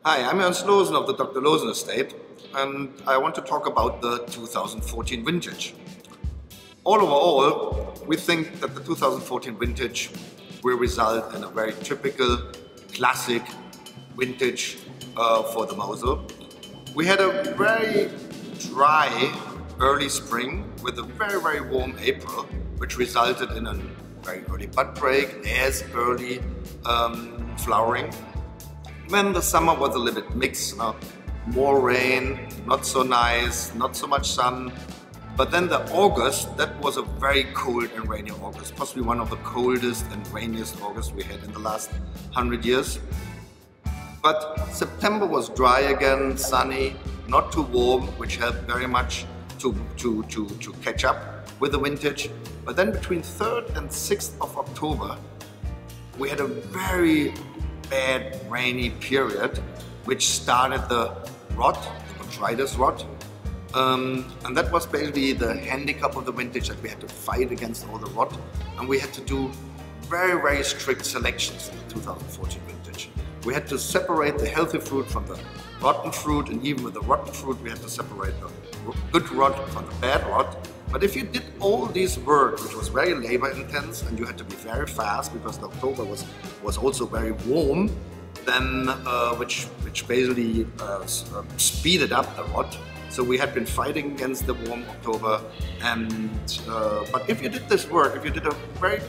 Hi, I'm Ernst Loosen of the Dr. Loosen estate, and I want to talk about the 2014 vintage. Overall, we think that the 2014 vintage will result in a very typical, classic vintage for the Mosel. We had a very dry early spring with a very, very warm April, which resulted in a very early bud break, as early flowering. Then the summer was a little bit mixed, more rain, not so nice, not so much sun. But then the August, that was a very cold and rainy August, possibly one of the coldest and rainiest Augusts we had in the last 100 years. But September was dry again, sunny, not too warm, which helped very much to catch up with the vintage. But then between 3rd and 6th of October, we had a very bad rainy period, which started the rot, the botrytis rot. And that was basically the handicap of the vintage, that we had to fight against all the rot, and we had to do very, very strict selections in the 2014 vintage. We had to separate the healthy fruit from the rotten fruit, and even with the rotten fruit we had to separate the good rot from the bad rot. But if you did all this work, which was very labor intense, and you had to be very fast because October was also very warm, then which basically speeded up the rot. So we had been fighting against the warm October, and but if you did this work, if you did a very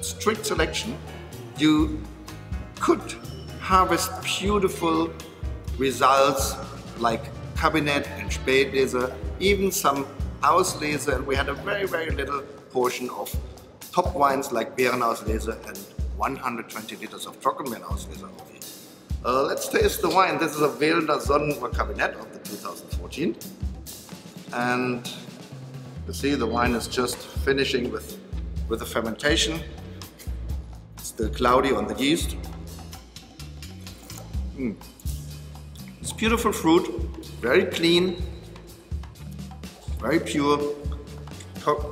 strict selection, you could harvest beautiful results like Cabinet and Spätlese, even some Auslese, and we had a very, very little portion of top wines like Beerenauslese and 120 liters of Trockenbeerenauslese only. Let's taste the wine. This is a Wählender Sonnen Cabinet of the 2014. And you see the wine is just finishing with the fermentation. It's still cloudy on the yeast. It's beautiful fruit, very clean, very pure,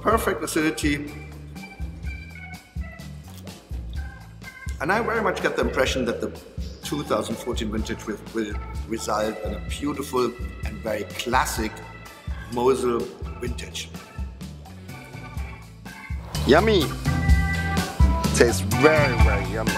perfect acidity. And I very much get the impression that the 2014 vintage will result in a beautiful and very classic Mosel vintage. Yummy! Tastes very, very yummy.